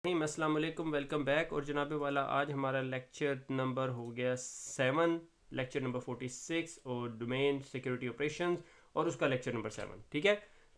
अस्सलाम वालेकुम, welcome back. और जनाब वाला आज हमारा लेक्चर नंबर हो गया 7, लेक्चर नंबर 46 और डोमेन सिक्योरिटी ऑपरेशंस और उसका लेक्चर नंबर 7। ठीक है,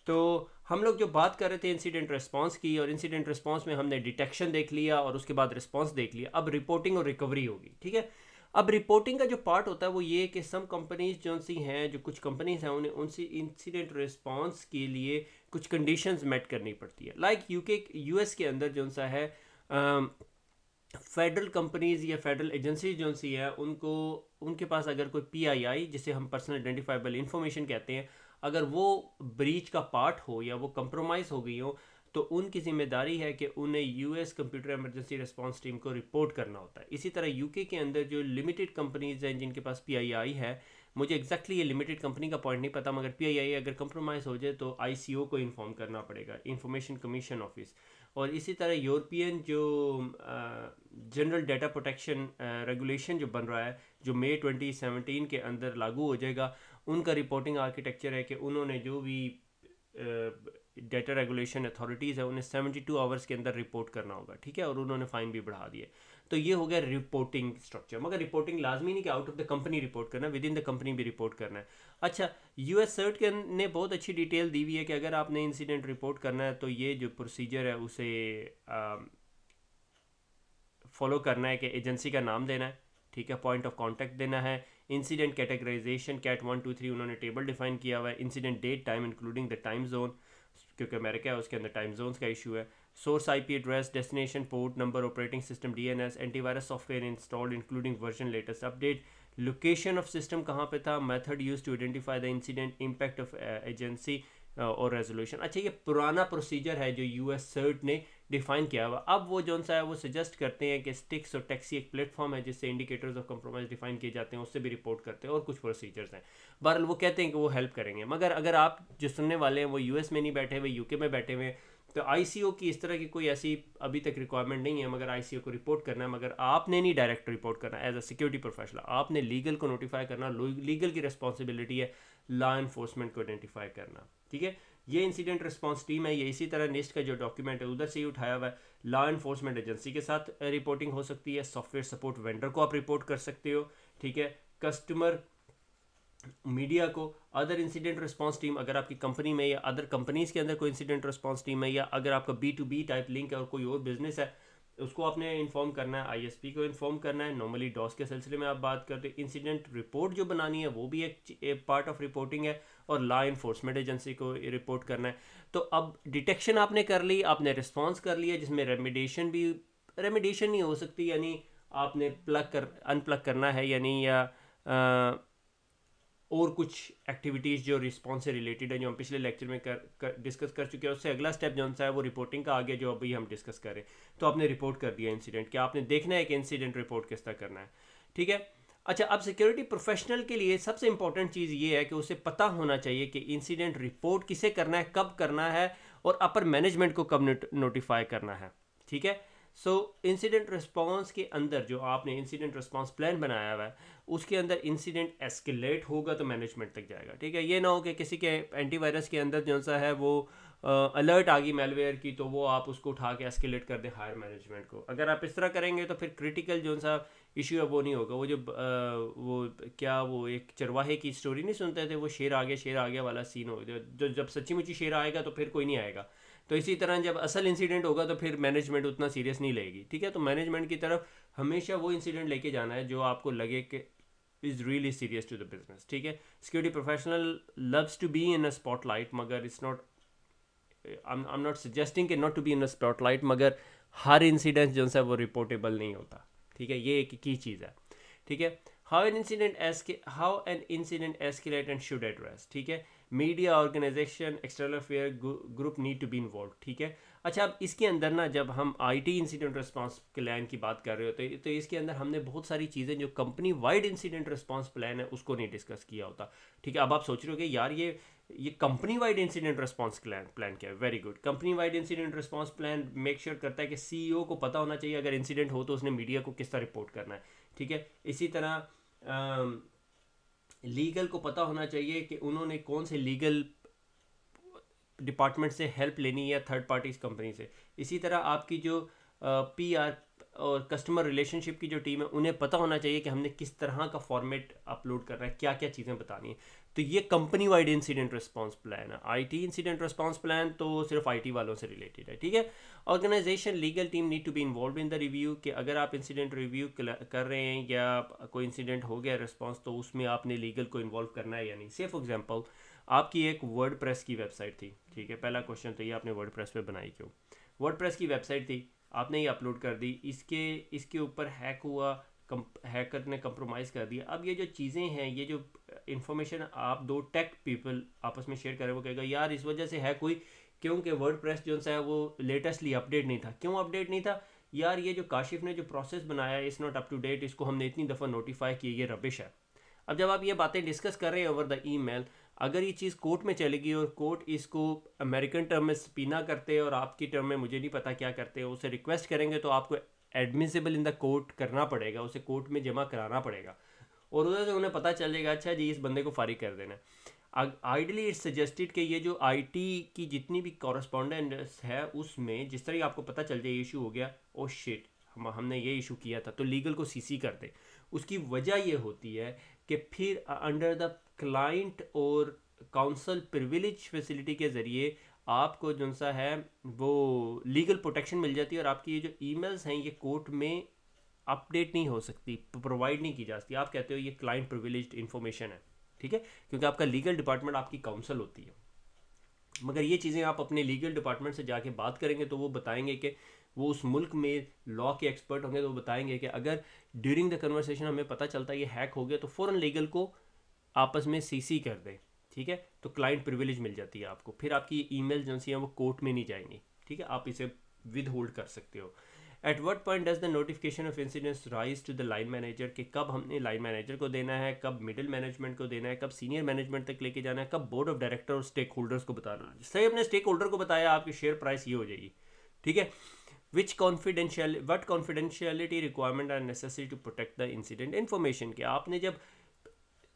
तो हम लोग जो बात कर रहे थे इंसिडेंट रिस्पांस की, और इंसिडेंट रिस्पांस में हमने डिटेक्शन देख लिया और उसके बाद रिस्पांस देख लिया। अब रिपोर्टिंग और रिकवरी होगी। ठीक है, अब रिपोर्टिंग का जो पार्ट होता है वो ये कि सम कंपनीज जो सी हैं, जो कुछ कंपनीज हैं, उन्हें उनसे इंसिडेंट रिस्पांस के लिए कुछ कंडीशंस मेट करनी पड़ती है। लाइक यूके यूएस के अंदर जो सा है फेडरल कंपनीज या फेडरल एजेंसी जो सी है, उनको उनके पास अगर कोई पीआईआई, जिसे हम पर्सनल आइडेंटिफाइबल इंफॉर्मेशन कहते हैं, अगर वो ब्रीच का पार्ट हो या वो कंप्रोमाइज़ हो गई हो, तो उनकी जिम्मेदारी है कि उन्हें US computer emergency response team को रिपोर्ट करना होता है। इसी तरह यूके के अंदर जो लिमिटेड कंपनीज हैं जिनके पास पीआईआई है, मुझे एग्जैक्टली ये लिमिटेड कंपनी का पॉइंट नहीं पता, मगर पीआईआई अगर कंप्रोमाइज़ हो जाए तो आईसीओ को इन्फॉर्म करना पड़ेगा, इंफॉर्मेशन कमीशन ऑफिस। और इसी तरह यूरोपियन जो जनरल डाटा प्रोटेक्शन रेगुलेशन जो बन रहा है, जो मई 2017 के अंदर लागू हो जाएगा, उनका रिपोर्टिंग आर्किटेक्चर है कि उन्होंने जो भी डाटा रेगुलेशन अथॉरिटीज़ है उन्हें 72 आवर्स के अंदर रिपोर्ट करना होगा। ठीक है, और उन्होंने फ़ाइन भी बढ़ा दिए। तो ये हो गया रिपोर्टिंग स्ट्रक्चर। मगर रिपोर्टिंग लाजमी नहीं कि out of the company report करना है, विद इन द कंपनी भी रिपोर्ट करना है। अच्छा, यूएस सर्ट के ने बहुत अच्छी डिटेल दी हुई है कि अगर आपने इंसिडेंट रिपोर्ट करना है तो ये जो प्रोसीजर है उसे फॉलो करना है कि एजेंसी का नाम देना है। ठीक है, पॉइंट ऑफ कांटेक्ट देना है, इंसिडेंट कैटेगराइजेशन कैट 1 2 3 उन्होंने टेबल डिफाइन किया हुआ है, incident date time including the time zone, क्योंकि अमेरिका है उसके अंदर टाइम जोन्स का इशू है, source IP address, destination port number, operating system DNS, antivirus software installed including version latest update, location of system कहाँ पे था, method use to identify the incident, impact of agency और resolution. अच्छा, ये पुराना procedure है जो यूएस सर्ट ने डिफाइन किया हुआ। अब वो जो सा है वो सजेस्ट करते हैं कि स्टिक्स और टैक्सी एक प्लेटफॉर्म है जिससे इंडिकेटर्स ऑफ कंप्रोमाइज डिफाइन किए जाते हैं, उससे भी रिपोर्ट करते हैं, और कुछ प्रोसीजर्स हैं। बहरहाल वो कहते हैं कि वो हेल्प करेंगे। मगर अगर आप जो सुनने वाले हैं वो यूएस में नहीं बैठे हुए, यूके में बैठे हुए, तो आईसीओ की इस तरह की कोई ऐसी अभी तक रिक्वायरमेंट नहीं है। मगर आईसीओ को रिपोर्ट करना है, मगर आपने नहीं डायरेक्ट रिपोर्ट करना एज अ सिक्योरिटी प्रोफेशनल, आपने लीगल को नोटिफाई करना। लीगल की रिस्पॉन्सिबिलिटी है लॉ इन्फोर्समेंट को आइडेंटिफाई करना। ठीक है, ये इंसिडेंट रिस्पांस टीम है। ये इसी तरह निस्ट का जो डॉक्यूमेंट है उधर से ही उठाया हुआ है। लॉ इन्फोर्समेंट एजेंसी के साथ रिपोर्टिंग हो सकती है, सॉफ्टवेयर सपोर्ट वेंडर को आप रिपोर्ट कर सकते हो। ठीक है, कस्टमर, मीडिया को, अदर इंसिडेंट रिस्पांस टीम, अगर आपकी कंपनी में या अदर कंपनीज के अंदर कोई इंसिडेंट रिस्पांस टीम है, या अगर आपका B2B टाइप लिंक है और कोई और बिजनेस है, उसको आपने इन्फॉर्म करना है, आईएसपी को इन्फॉर्म करना है। नॉर्मली डॉस के सिलसिले में आप बात करते हैं, इंसिडेंट रिपोर्ट जो बनानी है वो भी एक पार्ट ऑफ रिपोर्टिंग है, और लॉ इन्फोर्समेंट एजेंसी को रिपोर्ट करना है। तो अब डिटेक्शन आपने कर ली, आपने रिस्पॉन्स कर लिया, जिसमें रेमिडेशन भी, रेमिडेशन नहीं हो सकती, यानी आपने प्लग कर अनप्लग करना है, यानी या और कुछ एक्टिविटीज़ जो रिस्पॉन्स से रिलेटेड है, जो हम पिछले लेक्चर में डिस्कस कर चुके हैं। उससे अगला स्टेप जो है वो रिपोर्टिंग का आ गया, जो अभी हम डिस्कस करें। तो आपने रिपोर्ट कर दिया इंसिडेंट, क्या आपने देखना है कि इंसिडेंट रिपोर्ट किस तरह करना है। ठीक है, अच्छा, अब सिक्योरिटी प्रोफेशनल के लिए सबसे इंपॉर्टेंट चीज़ ये है कि उसे पता होना चाहिए कि इंसिडेंट रिपोर्ट किसे करना है, कब करना है, और अपर मैनेजमेंट को कब नोटिफाई करना है। ठीक है, सो इंसिडेंट रिस्पांस के अंदर जो आपने इंसिडेंट रिस्पांस प्लान बनाया हुआ है, उसके अंदर इंसिडेंट एस्केलेट होगा तो मैनेजमेंट तक जाएगा। ठीक है, ये ना हो कि किसी के एंटीवायरस के अंदर जो सा है वो अलर्ट आ गई मेलवेयर की, तो वो आप उसको उठा के एस्केलेट कर दें हायर मैनेजमेंट को। अगर आप इस तरह करेंगे तो फिर क्रिटिकल जो सा इशू है वो नहीं होगा। वो जो वो क्या, वो एक चरवाहे की स्टोरी नहीं सुनते थे, वो शेर आ गया वाला सीन हो गया। जो जब सच्ची मुच्ची शेर आएगा तो फिर कोई नहीं आएगा। तो इसी तरह जब असल इंसिडेंट होगा तो फिर मैनेजमेंट उतना सीरियस नहीं लेगी। ठीक है, तो मैनेजमेंट की तरफ हमेशा वो इंसिडेंट लेके जाना है जो आपको लगे कि is really serious to the business. ठीक है, security professional loves to be in a spotlight, मगर it's not, I am not suggesting कि not to be in a spotlight, मगर हर इंसिडेंट जो है वो रिपोर्टेबल नहीं होता। ठीक है, ये एक की चीज़ है। ठीक है, how an incident escalate and should address. ठीक है, media, organisation, external affair group need to be involve. ठीक है, अच्छा, अब इसके अंदर ना जब हम आईटी इंसिडेंट रिस्पांस प्लान की बात कर रहे होते हैं, तो इसके अंदर हमने बहुत सारी चीज़ें जो company wide incident response plan है उसको नहीं डिस्कस किया होता। ठीक है, अब आप सोच रहे हो कि यार ये company wide incident response plan क्या है। Very good, company wide incident response plan make sure करता है कि सीईओ को पता होना चाहिए अगर इंसिडेंट हो तो उसने मीडिया को किस तरह रिपोर्ट करना है। ठीक है, इसी तरह लीगल को पता होना चाहिए कि उन्होंने कौन से लीगल डिपार्टमेंट से हेल्प लेनी है या थर्ड पार्टीज कंपनी से। इसी तरह आपकी जो PR और कस्टमर रिलेशनशिप की जो टीम है उन्हें पता होना चाहिए कि हमने किस तरह का फॉर्मेट अपलोड करना है, क्या क्या चीज़ें बतानी है। तो ये company wide incident response plan है। IT इंसिडेंट रिस्पांस प्लान तो सिर्फ IT वालों से रिलेटेड है, ठीक है। Organisation legal team need to be involve in the review, कि अगर आप इंसिडेंट रिव्यू कर रहे हैं या कोई इंसिडेंट हो गया रिस्पांस, तो उसमें आपने लीगल को इन्वॉल्व करना है या नहीं। से फॉर एग्जांपल आपकी एक वर्डप्रेस की वेबसाइट थी, ठीक है। पहला क्वेश्चन तो ये, आपने वर्डप्रेस पे बनाई क्यों? वर्डप्रेस की वेबसाइट थी, आपने ये अपलोड कर दी, इसके ऊपर हैक हुआ, हैकर ने कंप्रोमाइज़ कर दिया। अब ये जो चीज़ें हैं, ये जो इन्फॉर्मेशन आप दो टेक पीपल आपस में शेयर करें, वो कहेगा यार इस वजह से हैक हुई, क्योंकि वर्डप्रेस जो सा है वो लेटेस्टली अपडेट नहीं था। क्यों अपडेट नहीं था? यार ये जो काशिफ ने जो प्रोसेस बनाया is not up to date, इसको हमने इतनी दफ़ा नोटिफाई किया, ये रबिश है। अब जब आप ये बातें डिस्कस कर रहे हैं ओवर द ईमेल, अगर ये चीज़ कोर्ट में चलेगी और कोर्ट इसको अमेरिकन टर्म में स्पीना करते हैं और आपकी टर्म में मुझे नहीं पता क्या करते हैं, उसे रिक्वेस्ट करेंगे तो आपको एडमिसिबल इन द कोर्ट करना पड़ेगा, उसे कोर्ट में जमा कराना पड़ेगा और उधर से उन्हें पता चल जाएगा अच्छा जी इस बंदे को फारिग कर देना है। आइडली इट्स सजेस्टेड कि ये जो IT की जितनी भी कॉरस्पॉन्डेंस है उसमें जिस तरह आपको पता चल जाए इशू हो गया, ओ शिट हमने ये इशू किया था, तो लीगल को CC कर दे। उसकी वजह ये होती है कि फिर अंडर द क्लाइंट और काउंसल प्रिविलेज फैसिलिटी के ज़रिए आपको जो सा है वो लीगल प्रोटेक्शन मिल जाती है और आपकी ये जो ईमेल्स हैं ये कोर्ट में अपडेट नहीं हो सकती, प्रोवाइड नहीं की जा सकती। आप कहते हो ये क्लाइंट प्रिविलेज्ड इन्फॉर्मेशन है, ठीक है, क्योंकि आपका लीगल डिपार्टमेंट आपकी काउंसल होती है। मगर ये चीज़ें आप अपने लीगल डिपार्टमेंट से जाके बात करेंगे तो वो बताएंगे कि वो उस मुल्क में लॉ के एक्सपर्ट होंगे, तो वो बताएंगे कि अगर ड्यूरिंग द कन्वर्सेशन हमें पता चलता है ये हैक हो गया, तो फ़ौरन लीगल को आपस में CC कर दें, ठीक है। तो क्लाइंट प्रिविलेज मिल जाती है आपको, फिर आपकी ईमेल जो हैं वो कोर्ट में नहीं जाएंगी, ठीक है। आप इसे विद होल्ड कर सकते हो। At what point does the notification of incidents rise to the line manager, कि कब हमने लाइन मैनेजर को देना है, कब मिडिल मैनेजमेंट को देना है, कब सीनियर मैनेजमेंट तक लेके जाना है, कब बोर्ड ऑफ डायरेक्टर और स्टेक होल्डर्स को बताना है। सही, अपने स्टेक होल्डर को बताया आपकी शेयर प्राइस ये हो जाएगी, ठीक है। What confidentiality requirement are necessary to protect the incident information, कि आपने जब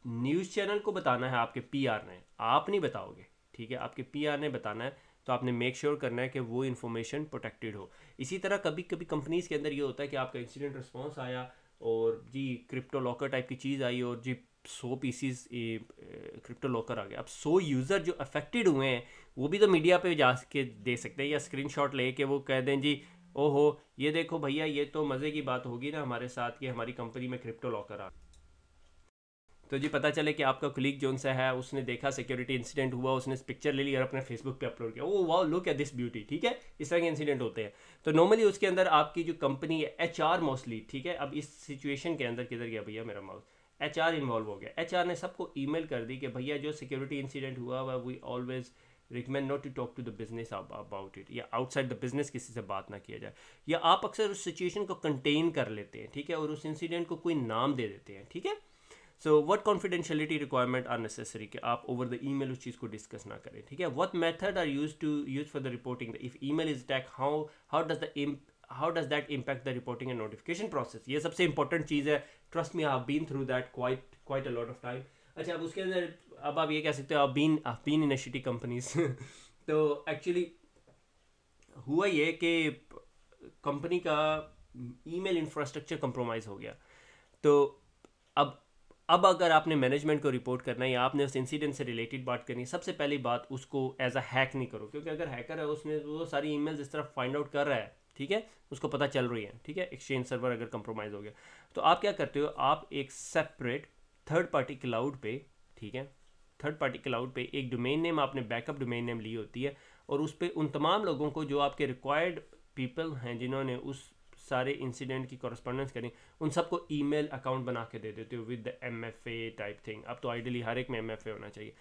न्यूज़ चैनल को बताना है, आपके PR ने, आप नहीं बताओगे, ठीक है, आपके PR ने बताना है, तो आपने मेक श्योर करना है कि वो इन्फॉर्मेशन प्रोटेक्टेड हो। इसी तरह कभी कभी कंपनीज़ के अंदर ये होता है कि आपका इंसिडेंट रिस्पॉन्स आया और जी क्रिप्टो लॉकर टाइप की चीज़ आई और जी 100 पीसीज क्रिप्टो लॉकर आ गया। अब 100 यूज़र जो अफेक्टेड हुए हैं वो भी तो मीडिया पे जा के दे सकते हैं, या स्क्रीनशॉट ले के वो कह दें जी ओहो ये देखो भैया ये तो मज़े की बात होगी ना हमारे साथ कि हमारी कंपनी में क्रिप्टो लॉकर आ। तो जी पता चले कि आपका कलीग जो सा है उसने देखा सिक्योरिटी इंसिडेंट हुआ, उसने पिक्चर ले ली और अपने फेसबुक पे अपलोड किया, ओ वाह लुक एट दिस ब्यूटी, ठीक है। इस तरह के इंसिडेंट होते हैं। तो नॉर्मली उसके अंदर आपकी जो कंपनी है HR मोस्टली, ठीक है। अब इस सिचुएशन के अंदर किधर गया भैया मेरा माउस, HR इन्वॉल्व हो गया। HR ने सबको ईमेल कर दी कि भैया जो सिक्योरिटी इंसिडेंट हुआ हुआ we always recommend not to talk to the business about it, या आउटसाइड द बिजनेस किसी से बात ना किया जाए, या आप अक्सर उस सिचुएशन को कंटेन कर लेते हैं, ठीक है, और उस इंसिडेंट को कोई नाम दे देते हैं, ठीक है। So what confidentiality requirement are necessary, कि आप ओवर द ईमेल उस चीज़ को डिस्कस ना करें, ठीक है। What method are use for the reporting if email is attack, how does that impact the reporting and notification process. ये सबसे इंपॉर्टेंट चीज़ है, trust me I have been through that quite a lot of time. अच्छा, अब उसके अंदर अब आप ये कह सकते हो आप बीन इन शिटी कंपनीज तो एक्चुअली हुआ ये कि कंपनी का ईमेल इंफ्रास्ट्रक्चर कंप्रोमाइज़ हो गया। तो अब अब अगर आपने मैनेजमेंट को रिपोर्ट करना है या आपने उस इंसिडेंट से रिलेटेड बात करनी है, सबसे पहली बात उसको एज अ हैक नहीं करो, क्योंकि अगर हैकर है उसने वो सारी ईमेल्स इस तरह फाइंड आउट कर रहा है, ठीक है, उसको पता चल रही है, ठीक है, एक्सचेंज सर्वर अगर कंप्रोमाइज़ हो गया, तो आप क्या करते हो, आप एक सेपरेट थर्ड पार्टी क्लाउड पे, ठीक है, थर्ड पार्टी क्लाउड पे एक डोमेन नेम आपने बैकअप डोमेन नेम ली होती है, और उस पर उन तमाम लोगों को जो आपके रिक्वायर्ड पीपल हैं जिन्होंने उस सारे इंसिडेंट की कॉरस्पॉन्डेंस करें, उन सबको ईमेल अकाउंट बना के दे देते हो with the MFA type thing. अब तो आइडियली हर एक में MFA होना चाहिए,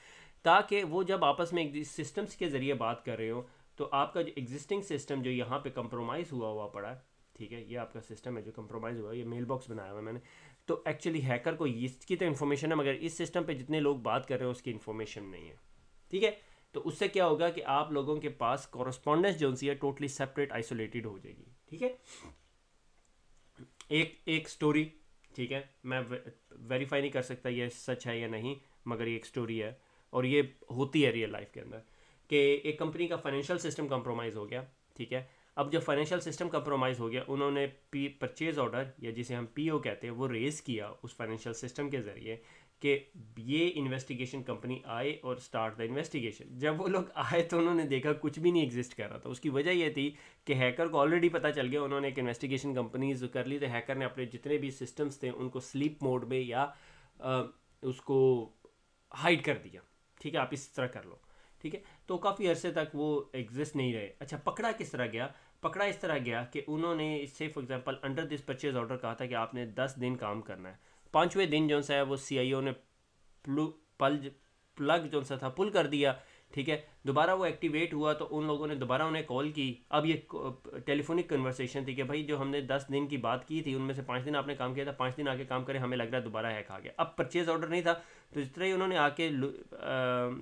ताकि वो जब आपस में एक सिस्टम्स के ज़रिए बात कर रहे हो, तो आपका जो एग्जिस्टिंग सिस्टम जो यहाँ पे कंप्रोमाइज़ हुआ पड़ा है, ठीक है, ये आपका सिस्टम है जो कंप्रोमाइज़ हुआ है, ये मेल बॉक्स बनाया हुआ है मैंने, तो एक्चुअली हैकर को इसकी तो इन्फॉर्मेशन है, मगर इस सिस्टम पे जितने लोग बात कर रहे हैं उसकी इन्फॉर्मेशन नहीं है, ठीक है। तो उससे क्या होगा कि आप लोगों के पास कॉरस्पॉन्डेंस जो सी है टोटली सेपरेट आइसोलेटेड हो जाएगी, ठीक है। एक स्टोरी, ठीक है, मैं वेरीफाई नहीं कर सकता ये सच है या नहीं, मगर ये एक स्टोरी है और ये होती है रियल लाइफ के अंदर, कि एक कंपनी का फाइनेंशियल सिस्टम कंप्रोमाइज़ हो गया, ठीक है। अब जब फाइनेंशियल सिस्टम कंप्रोमाइज़ हो गया, उन्होंने परचेज ऑर्डर या जिसे हम पीओ कहते हैं वो रेज़ किया उस फाइनेंशियल सिस्टम के ज़रिए कि ये इन्वेस्टिगेशन कंपनी आए और स्टार्ट द इन्वेस्टिगेशन। जब वो लोग आए तो उन्होंने देखा कुछ भी नहीं एग्जिस्ट कर रहा था। उसकी वजह ये थी कि हैकर को ऑलरेडी पता चल गया, उन्होंने एक इन्वेस्टिगेशन कंपनीज कर ली, तो हैकर ने अपने जितने भी सिस्टम्स थे उनको स्लीप मोड में या उसको हाइड कर दिया। ठीक है, आप इस तरह कर लो। ठीक है, तो काफ़ी अरसे तक वो एग्जिस्ट नहीं रहे। अच्छा, पकड़ा किस तरह गया? पकड़ा इस तरह गया कि उन्होंने इससे for example under this purchase order कहा था कि आपने 10 दिन काम करना है। 5वें दिन जो सा है वो सीआईओ ने प्लग जो सा था पुल कर दिया। ठीक है, दोबारा वो एक्टिवेट हुआ तो उन लोगों ने दोबारा उन्हें कॉल की। अब ये टेलीफोनिक कन्वर्सेशन थी कि भाई जो हमने 10 दिन की बात की थी उनमें से 5 दिन आपने काम किया था, 5 दिन आके काम करें, हमें लग रहा है दोबारा हैक आ गया। अब परचेज ऑर्डर नहीं था, तो जिस तरह ही उन्होंने आके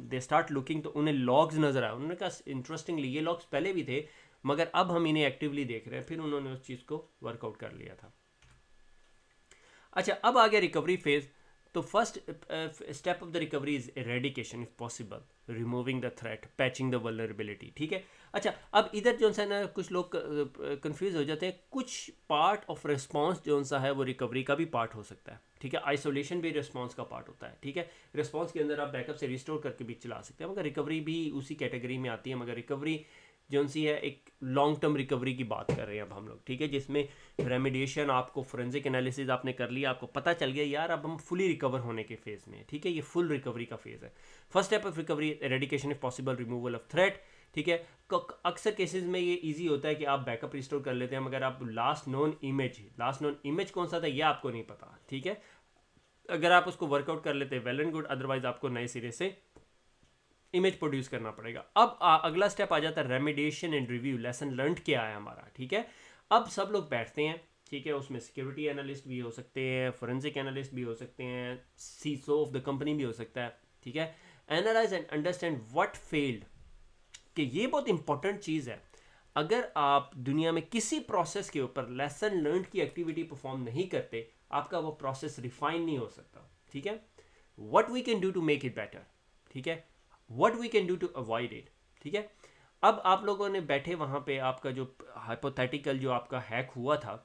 दे स्टार्ट लुकिंग तो उन्हें लॉग्स नज़र आए। उन्होंने कहा इंटरेस्टिंगली ये लॉग्स पहले भी थे मगर अब हम इन्हें एक्टिवली देख रहे हैं। फिर उन्होंने उस चीज़ को वर्कआउट कर लिया था। अच्छा, अब आ गया रिकवरी फेज। तो first step of the recovery is eradication if possible, removing the threat, patching the vulnerability. ठीक है, अच्छा अब इधर जो सा ना कुछ लोग कंफ्यूज हो जाते हैं। कुछ पार्ट ऑफ रिस्पॉन्स जो सा है वो रिकवरी का भी पार्ट हो सकता है। ठीक है, आइसोलेशन भी रिस्पॉन्स का पार्ट होता है। ठीक है, रिस्पॉन्स के अंदर आप बैकअप से रिस्टोर करके भी चला सकते हैं, मगर रिकवरी भी उसी कैटेगरी में आती है। मगर रिकवरी जो सी है एक लॉन्ग टर्म रिकवरी की बात कर रहे हैं अब हम लोग। ठीक है, जिसमें रेमिडिएशन, आपको फोरेंसिक एनालिसिस आपने कर लिया, आपको पता चल गया यार अब हम फुली रिकवर होने के फेज में। ठीक है, ये फुल रिकवरी का फेज है। First step of recovery eradication if possible, removal of threat. ठीक है, अक्सर केसेस में ये इजी होता है कि आप बैकअप रिस्टोर कर लेते हैं, मगर आप लास्ट नोन इमेज कौन सा था ये आपको नहीं पता। ठीक है, अगर आप उसको वर्कआउट कर लेते हैं वेल एंड गुड, अदरवाइज आपको नए सिरे से इमेज प्रोड्यूस करना पड़ेगा। अब अगला स्टेप आ जाता है remediation and review, lesson learn क्या है हमारा। ठीक है, अब सब लोग बैठते हैं। ठीक है, उसमें सिक्योरिटी एनालिस्ट भी हो सकते हैं, फोरेंसिक एनालिस्ट भी हो सकते हैं, सीसो ऑफ द कंपनी भी हो सकता है। ठीक है, analyse and understand what failed, कि ये बहुत इंपॉर्टेंट चीज़ है। अगर आप दुनिया में किसी प्रोसेस के ऊपर लेसन लर्न की एक्टिविटी परफॉर्म नहीं करते, आपका वो प्रोसेस रिफाइन नहीं हो सकता। ठीक है, what we can do to make it better. ठीक है, what we can do to avoid it. ठीक है, अब आप लोगों ने बैठे वहाँ पे आपका जो हाइपोथेटिकल जो आपका हैक हुआ था,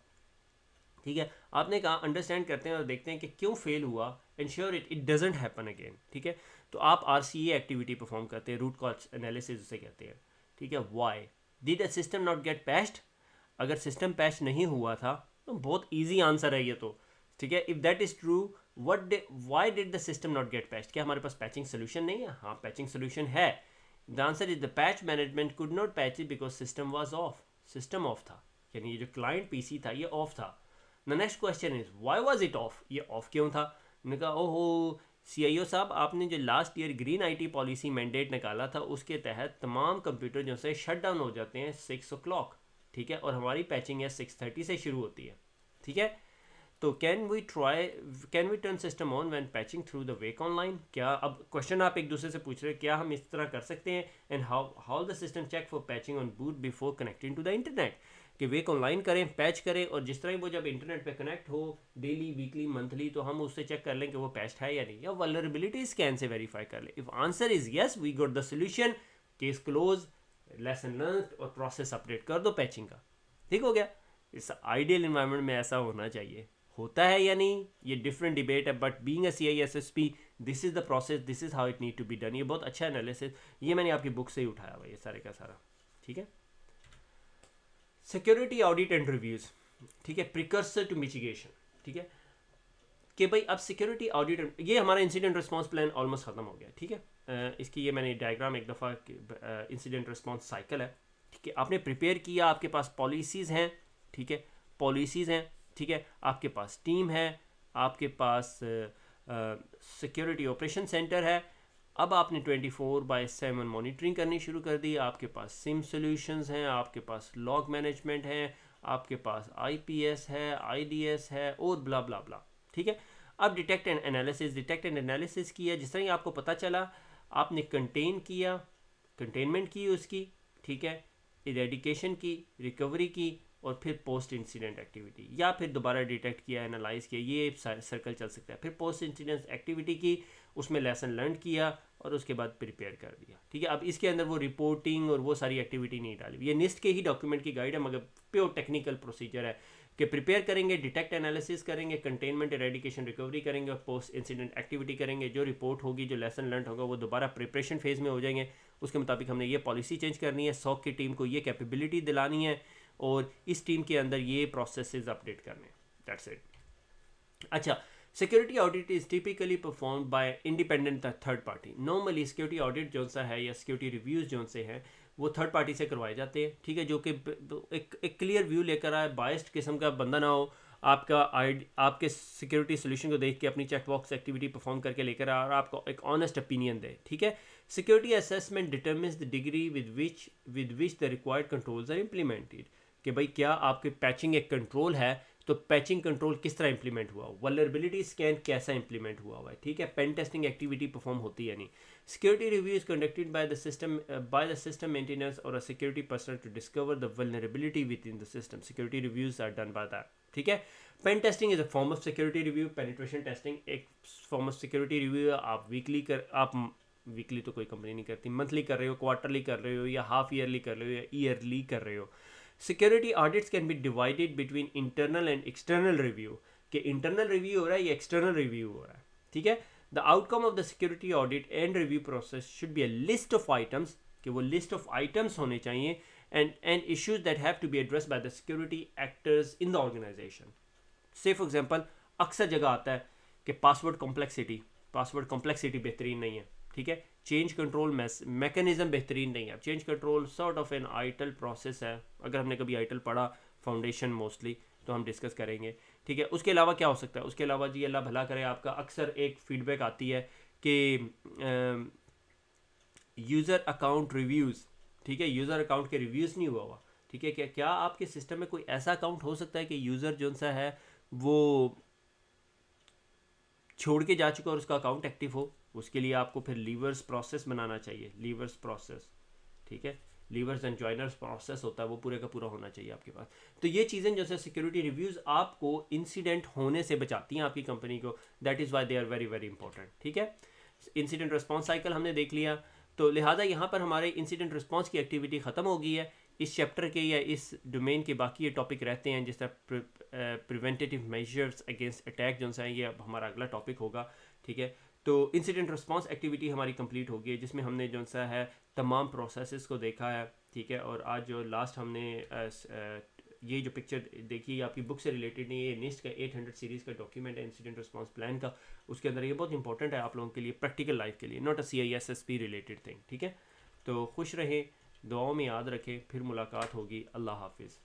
ठीक है, आपने कहा अंडरस्टैंड करते हैं और देखते हैं कि क्यों फेल हुआ, ensure it doesn't happen again. ठीक है, तो आप आरसीए एक्टिविटी परफॉर्म करते हैं, रूट कॉज एनालिसिस उसे कहते हैं। ठीक है, why did a system not gate patched. अगर सिस्टम पैच नहीं हुआ था तो बहुत ईजी आंसर है ये तो। ठीक है, if that is true why did the system not gate patched, क्या हमारे पास पैचिंग सोल्यूशन नहीं है? हाँ, पैचिंग सोल्यूशन है। The answer is the patch management could not patch it because system was of, system of था, यानी ये जो क्लाइंट पीसी था ये ऑफ था। The next question is why was it of, ये ऑफ क्यों था? मैंने कहा ओहो सीआईओ साहब, आपने जो last year green IT policy mandate निकाला था उसके तहत तमाम कंप्यूटर जो से शट डाउन हो जाते हैं 6 o'clock। ठीक है, और हमारी पैचिंग है 6:30 से शुरू होती है। ठीक है, तो can we turn system on when patching through the wake online. क्या अब क्वेश्चन आप एक दूसरे से पूछ रहे हैं, क्या हम इस तरह कर सकते हैं? And how the system check for patching on boot before connecting to the internet, कि वेक ऑनलाइन करें, पैच करें, और जिस तरह वो जब इंटरनेट पे कनेक्ट हो डेली, वीकली, मंथली, तो हम उससे चेक कर लें कि वो पैच्ड है या नहीं, या वल्नरेबिलिटी स्कैन से वेरीफाई कर लें। If answer is yes, we got the solution, case close, lesson learn, और प्रोसेस अपडेट कर दो पैचिंग का। ठीक हो गया। इस आइडियल इन्वायरमेंट में ऐसा होना चाहिए। होता है या नहीं ये डिफरेंट डिबेट है, but being a CISSP this is the process, this is how it need to be done. ये बहुत अच्छा एनालिसिस, ये मैंने आपकी बुक से ही उठाया हुआ ये सारे का सारा। ठीक है, सिक्योरिटी ऑडिट एंड रिव्यूज। ठीक है, प्रिकर्सर टू मिटिगेशन। ठीक है, कि भाई अब सिक्योरिटी ऑडिट, ये हमारा इंसिडेंट रिस्पांस प्लान ऑलमोस्ट खत्म हो गया। ठीक है, इसकी ये मैंने डायग्राम एक दफ़ा, इंसिडेंट रिस्पांस साइकिल है। ठीक है, आपने प्रिपेयर किया, आपके पास पॉलिसीज़ हैं। ठीक है, पॉलिसीज़ हैं। ठीक है, आपके पास टीम है, आपके पास सिक्योरिटी ऑपरेशन सेंटर है। अब आपने 24/7 मॉनिटरिंग करनी शुरू कर दी। आपके पास सिम सॉल्यूशंस हैं, आपके पास लॉग मैनेजमेंट है, आपके पास IPS है, IDS है, और ब्ला ब्ला ब्ला। ठीक है, अब डिटेक्ट एंड एनालिसिस किया। जिस तरह ही आपको पता चला, आपने कंटेन किया, कंटेनमेंट की उसकी। ठीक है, इरेडिकेशन की, रिकवरी की, और फिर पोस्ट इंसिडेंट एक्टिविटी, या फिर दोबारा डिटेक्ट किया, एनालाइज किया, ये सर्कल चल सकता है। फिर पोस्ट इंसिडेंट एक्टिविटी की, उसमें लेसन लर्न किया और उसके बाद प्रिपेयर कर दिया। ठीक है, अब इसके अंदर वो रिपोर्टिंग और वो सारी एक्टिविटी नहीं डाली। ये निस्ट के ही डॉक्यूमेंट की गाइड है, मगर प्योर टेक्निकल प्रोसीजर है कि प्रिपेयर करेंगे, डिटेक्ट एनालिसिस करेंगे, कंटेनमेंट एरेडिकेशन रिकवरी करेंगे और पोस्ट इंसिडेंट एक्टिविटी करेंगे। जो रिपोर्ट होगी, जो लेसन लर्न होगा, वो दोबारा प्रिपरेशन फेज में हो जाएंगे। उसके मुताबिक हमने ये पॉलिसी चेंज करनी है, सॉक की टीम को ये कैपेबिलिटी दिलानी है और इस टीम के अंदर ये प्रोसेसेस अपडेट करने। That's it. अच्छा, security audit is typically performed by independent third party. Normally security audit जो सा है या सिक्योरिटी रिव्यूज़ जो से हैं वो थर्ड पार्टी से करवाए जाते हैं। ठीक है, जो कि एक क्लियर व्यू लेकर आए, बायस्ड किस्म का बंदा ना हो, आपके सिक्योरिटी सोल्यूशन को देख के अपनी चेक बॉक्स एक्टिविटी परफॉर्म करके लेकर आए और आपको एक ऑनेस्ट ओपिनियन दे। ठीक है, security assessment determines the degree with which the required controls are implemented. कि भाई क्या आपके पैचिंग एक कंट्रोल है, तो पैचिंग कंट्रोल किस तरह इंप्लीमेंट हुआ, वल्नरेबिलिटी स्कैन कैसा इंप्लीमेंट हुआ है। ठीक है, पेन टेस्टिंग एक्टिविटी परफॉर्म होती है नहीं। Security review is conducted by the system maintenance or a security person to discover the vulnerability within the system. Security reviews are done by that. ठीक है, pen testing is a form of security review. Penetration testing एक form of security review है। आप weekly तो कोई company नहीं करती, monthly कर रहे हो, क्वार्टरली कर रहे हो, या हाफ ईयरली कर रहे हो, या ईयरली कर रहे हो। Security audits can be divided between internal and external review, कि इंटरनल रिव्यू हो रहा है या एक्सटर्नल रिव्यू हो रहा है। ठीक है, the outcome of the security audit and review process should be a list of items, कि वो लिस्ट ऑफ आइटम्स होने चाहिए, and issues that have to be addressed by the security actors in the organisation. Say for example अक्सर जगह आता है कि password complexity बेहतरीन नहीं है। ठीक है, चेंज कंट्रोल मैकेनिज्म बेहतरीन नहीं है। Change control sort of an ITIL process है। अगर हमने कभी आइटल पढ़ा, फाउंडेशन मोस्टली, तो हम डिस्कस करेंगे। ठीक है, उसके अलावा क्या हो सकता है, उसके अलावा जी अल्लाह भला करे, आपका अक्सर एक फीडबैक आती है कि यूज़र अकाउंट रिव्यूज़। ठीक है, यूज़र अकाउंट के रिव्यूज़ नहीं हुआ। ठीक है, क्या आपके सिस्टम में कोई ऐसा अकाउंट हो सकता है कि यूज़र जो सा है वो छोड़ के जा चुका और उसका अकाउंट एक्टिव हो? उसके लिए आपको फिर लीवर्स प्रोसेस बनाना चाहिए, लीवर्स प्रोसेस। ठीक है, लीवर्स एंड जॉइनर्स प्रोसेस होता है, वो पूरे का पूरा होना चाहिए आपके पास। तो ये चीज़ें जो है सिक्योरिटी रिव्यूज़ आपको इंसिडेंट होने से बचाती हैं आपकी कंपनी को। That is why they are very very important. ठीक है, इंसिडेंट रिस्पॉन्स साइकिल हमने देख लिया, तो लिहाजा यहाँ पर हमारे इंसिडेंट रिस्पॉन्स की एक्टिविटी ख़त्म हो गई है। इस चैप्टर के या इस डोमेन के बाकी ये टॉपिक रहते हैं, जिस तरह प्रिवेंटेटिव मेजर्स अगेंस्ट अटैक जो है, ये अब हमारा अगला टॉपिक होगा। ठीक है, तो इंसिडेंट रिस्पॉन्स एक्टिविटी हमारी कंप्लीट हो गई है, जिसमें हमने जो सा है तमाम प्रोसेसेस को देखा है। ठीक है, और आज जो लास्ट हमने ये जो पिक्चर देखी आपकी बुक से रिलेटेड नहीं, ये निस्ट का 800 सीरीज़ का डॉक्यूमेंट है इंसिडेंट रिस्पॉन्स प्लान का। उसके अंदर ये बहुत इंपॉर्टेंट है आप लोगों के लिए, प्रैक्टिकल लाइफ के लिए, not a CISSP related thing. ठीक है, तो खुश रहें, दुआओं में याद रखें, फिर मुलाकात होगी। अल्लाह हाफिज़।